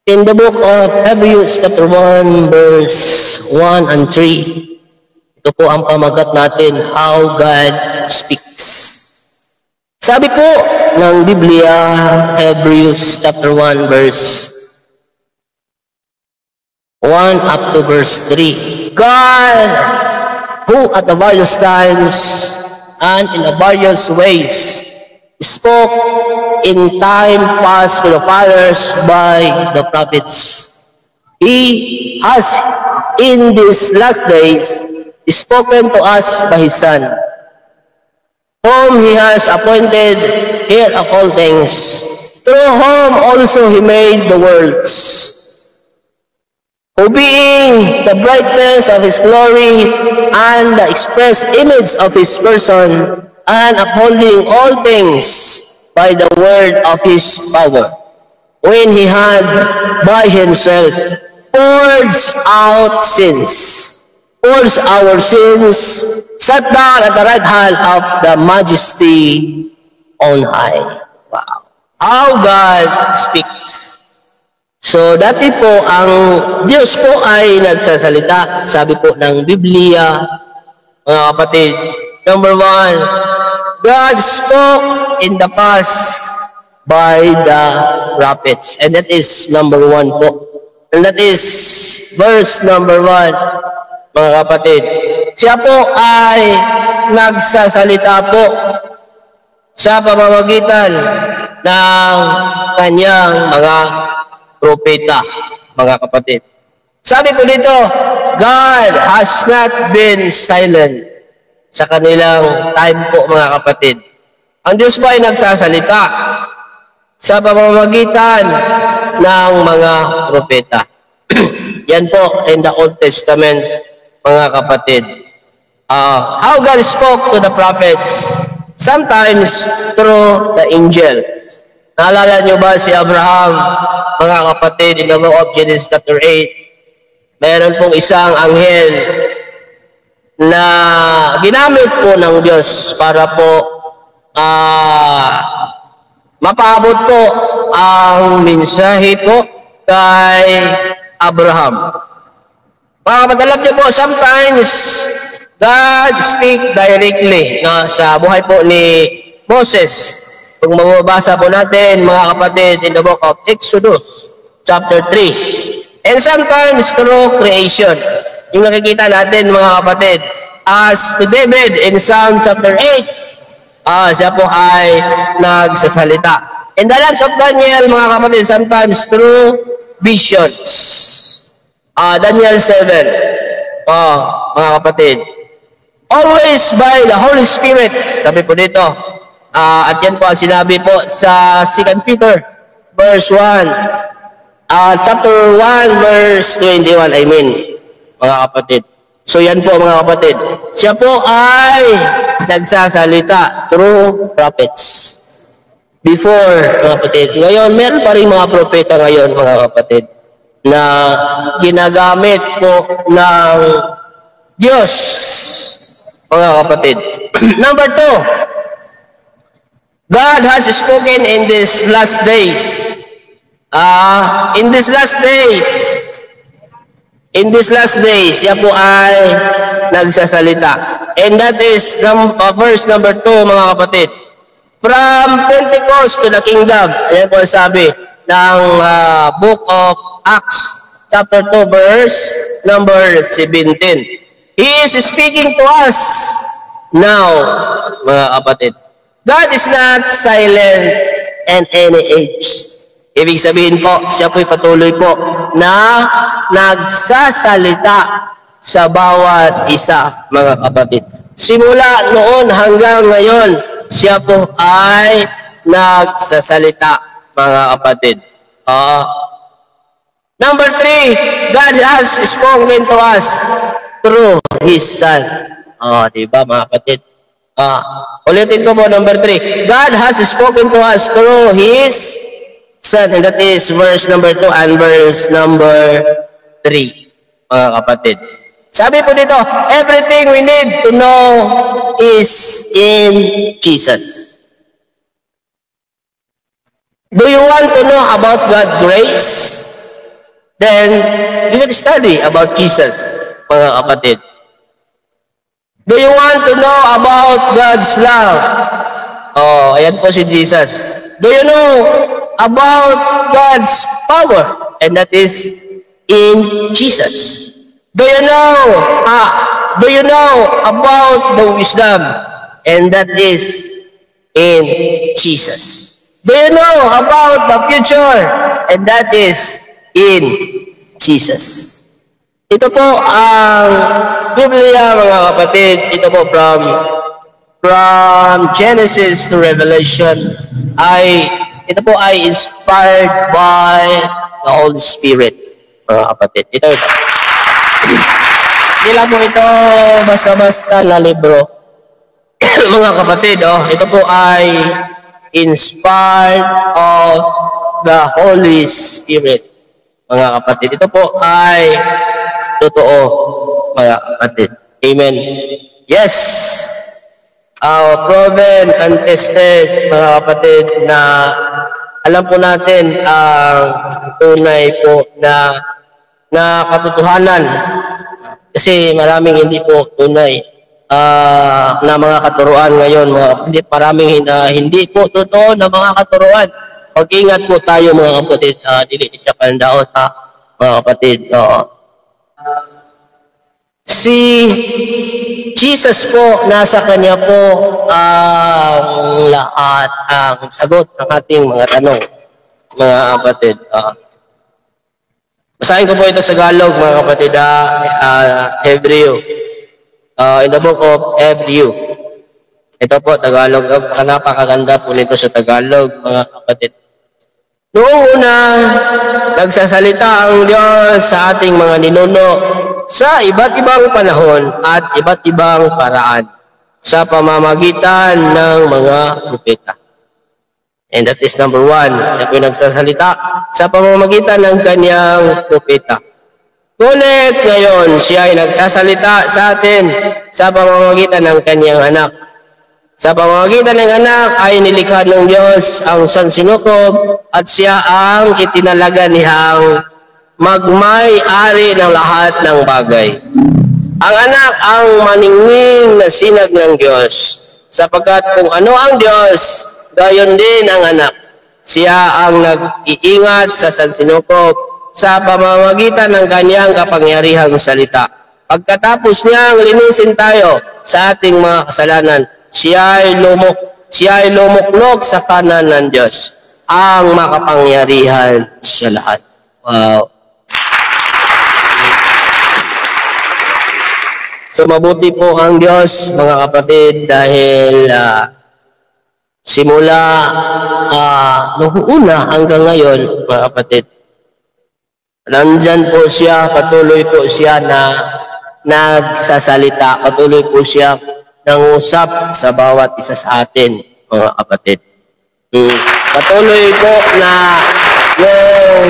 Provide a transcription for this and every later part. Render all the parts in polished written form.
In the book of Hebrews chapter 1 verse 1 and 3, ito po ang pamagat natin, how God speaks. Sabi po ng Biblia, Hebrews chapter 1 verse 1 up to verse 3. God, who at the various times and in the various ways spoke in time past to the fathers by the prophets, He has in these last days spoken to us by His Son, whom He has appointed heir of all things, through whom also He made the worlds, who being the brightness of His glory and the express image of His person, and upholding all things by the word of His power, when He had by Himself purged out sins, purged our sins, sat down at the right hand of the Majesty on high. Wow. How God speaks. So, dati po, ang Diyos po ay nagsasalita. Sabi po ng Biblia, mga kapatid, number 1, God spoke in the past by the prophets. And that is number 1 po. And that is verse number 1, mga kapatid. Siya po ay nagsasalita po sa pamamagitan ng kanyang mga propeta, mga kapatid. Sabi po dito, God has not been silent sa kanilang time po, mga kapatid. Ang Diyos po ay nagsasalita sa pamamagitan ng mga propeta. Yan po in the Old Testament, mga kapatid. How God spoke to the prophets, sometimes through the angels. Naalala niyo ba si Abraham, mga kapatid, in the book of Genesis chapter 8, meron pong isang anghel na ginamit po ng Diyos para po mapaabot po ang mensahe po kay Abraham. Mga kapatid, alam niyo po, sometimes God speak directly sa buhay po ni Moses. Kung mababasa po natin, mga kapatid, in the book of Exodus chapter 3. And sometimes through creation. Yung nakikita natin, mga kapatid, as to David in Psalm chapter 8, siya po ay nagsasalita. In the lands of Daniel, mga kapatid, sometimes through visions. Daniel 7, mga kapatid. Always by the Holy Spirit, sabi po dito. At yan po ang sinabi po sa 2 Peter verse 1, chapter 1 verse 21, I mean, mga kapatid. So yan po, mga kapatid. Siya po ay nagsasalita through prophets. Before, mga kapatid. Ngayon, meron pa rin mga propeta ngayon, mga kapatid, na ginagamit po ng Diyos, mga kapatid. Number 2, God has spoken in these last days. In these last days, siya po ay nagsasalita. And that is verse number 2, mga kapatid. From Pentecost to the kingdom. Ayan po ang sabi ng book of Acts, chapter 2, verse number 17. He is speaking to us now, mga kapatid. God is not silent in any age. Ibig sabihin po, siya po'y patuloy po na nagsasalita sa bawat isa, mga kapatid. Simula noon hanggang ngayon, siya po ay nagsasalita, mga kapatid. Number 3, God has spoken to us through His Son. Diba, mga kapatid? Ulitin ko po, number 3. God has spoken to us through His Son. And that is verse number 2 and verse number 3, mga kapatid. Sabi po dito, everything we need to know is in Jesus. Do you want to know about God's grace? Then, we will study about Jesus, mga kapatid. Do you want to know about God's love? Oh, ayan po si Jesus. Do you know about God's power? And that is in Jesus. Do you know about the wisdom? And that is in Jesus. Do you know about the future? And that is in Jesus. Ito po ang Biblia, mga kapatid. Ito po from Genesis to Revelation. Ito po ay inspired by the Holy Spirit, mga kapatid. Ito. Hindi lang po ito basta-basta na libro. Mga kapatid, ito po ay inspired of the Holy Spirit, mga kapatid. Ito po ay totoo, mga kapatid. Amen. Yes. Proven and tested, mga kapatid, na alam po natin ang tunay po na katotohanan. Kasi maraming hindi po tunay na mga katuruan ngayon. Maraming hindi po totoo na mga katuruan. Pag-ingat po tayo, mga kapatid. Dili siya pandaot, mga kapatid. Si Jesus po, nasa kanya po ang lahat, ang sagot ng ating mga tanong, mga kapatid. Basahin ko po ito sa Tagalog, mga kapatid, Hebreo. In the book of Hebreo. Ito po, Tagalog. Napakaganda po nito sa Tagalog, mga kapatid. Noong una, nagsasalita ang Diyos sa ating mga ninuno sa iba't ibang panahon at iba't ibang paraan sa pamamagitan ng mga propeta. And that is number 1. Siya po nagsasalita sa pamamagitan ng kanyang propeta. Ngunit ngayon, siya ay nagsasalita sa atin sa pamamagitan ng kanyang anak. Sa pamamagitan ng anak ay nilikha ng Diyos ang sansinukob at siya ang itinalaga niyang magmay-ari ng lahat ng bagay. Ang anak ang maningning na sinag ng Diyos, sapagkat kung ano ang Diyos, gayon din ang anak. Siya ang nag-iingat sa sansinukob sa pamamagitan ng kanyang kapangyarihang salita. Pagkatapos niyang linisin tayo sa ating mga kasalanan, siya ay lumuklok sa kanan ng Diyos, ang makapangyarihan sa lahat. Wow. So mabuti po ang Diyos, mga kapatid, dahil simula noong una hanggang ngayon, mga kapatid, nandyan po siya, patuloy po siya na nagsasalita, patuloy po siya nangusap sa bawat isa sa atin, mga kapatid. Patuloy po na yung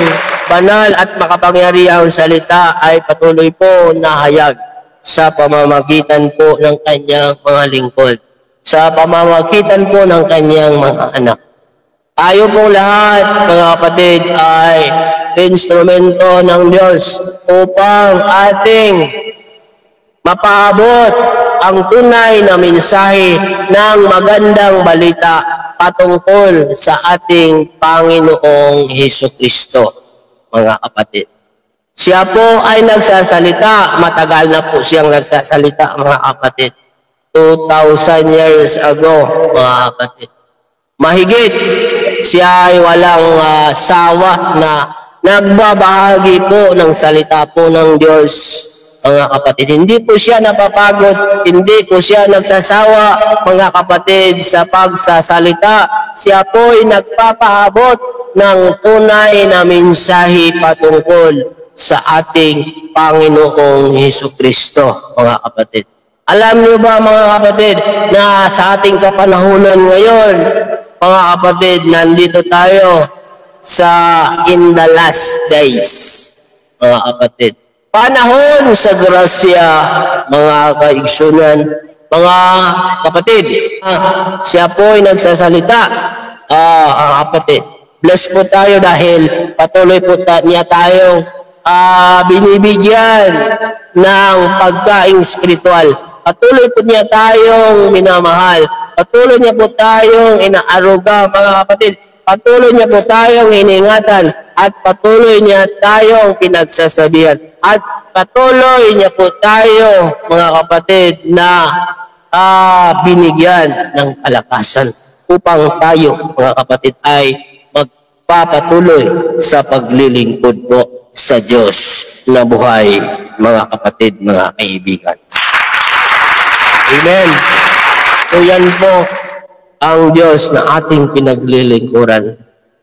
banal at makapangyarihang salita ay patuloy po nahayag sa pamamagitan po ng kanyang mga lingkod, sa pamamagitan po ng kanyang mga anak. Tayo po lahat, mga kapatid, ay instrumento ng Diyos upang ating mapaabot ang tunay na mensahe ng magandang balita patungkol sa ating Panginoong Hesukristo, mga kapatid. Siya po ay nagsasalita, matagal na po siyang nagsasalita, mga kapatid. 2,000 years ago, mga kapatid. Mahigit, siya ay walang sawa na nagbabahagi po ng salita po ng Diyos, mga kapatid. Hindi po siya napapagod, hindi po siya nagsasawa, mga kapatid, sa pagsasalita. Siya po ay nagpapaabot ng tunay na mensahe patungkol sa ating Panginoong Hesukristo, mga kapatid. Alam niyo ba, mga kapatid, na sa ating kapanahunan ngayon, mga kapatid, nandito tayo sa in the last days, mga kapatid. Panahon sa grasya, mga kaigsunan, mga kapatid. Siya po ay nagsasalita, kapatid. Bless po tayo dahil patuloy po niya tayong binibigyan ng pagkaing spiritual. Patuloy po niya tayong minamahal. Patuloy niya po tayong inaaruga, mga kapatid. Patuloy niya po tayong iningatan at patuloy niya tayong pinagsasabihan. At patuloy niya po tayo, mga kapatid, na binigyan ng kalakasan upang tayo, mga kapatid, ay magpapatuloy sa paglilingkod po sa Diyos na buhay, mga kapatid, mga kaibigan. Amen. So yan po ang Diyos na ating pinaglilingkuran.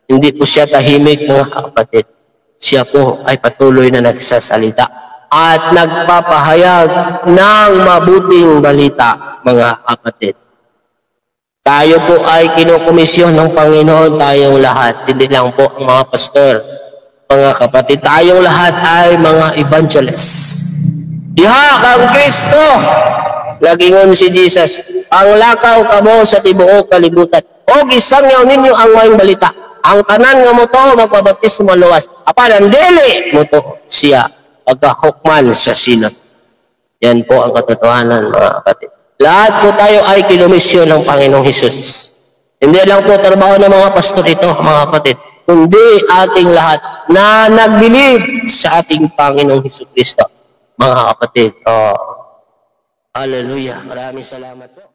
Hindi po siya tahimik, mga kapatid. Siya po ay patuloy na nagsasalita at nagpapahayag ng mabuting balita, mga kapatid. Tayo po ay kinukomisyon ng Panginoon, tayong lahat. Hindi lang po ang mga pastor, mga kapatid. Tayong lahat ay mga evangelists. Diha kang Kristo, lagingon si Jesus, ang lakaw kamo sa tibuok kalibutan. O gisangyaw ninyo ang mayong balita. Ang tanan nga mo to magpabaptismo luwas. Apan ang dili mo to siya pagkahukman sa sinat. Yan po ang katotohanan, mga kapatid. Lahat po tayo ay kinumisyon ng Panginoong Hesus. Hindi lang po trabaho ng mga pastor ito, mga kapatid, kundi ating lahat na nagbilib sa ating Panginoong Hesus Kristo. Mga kapatid, hallelujah. Maraming salamat po.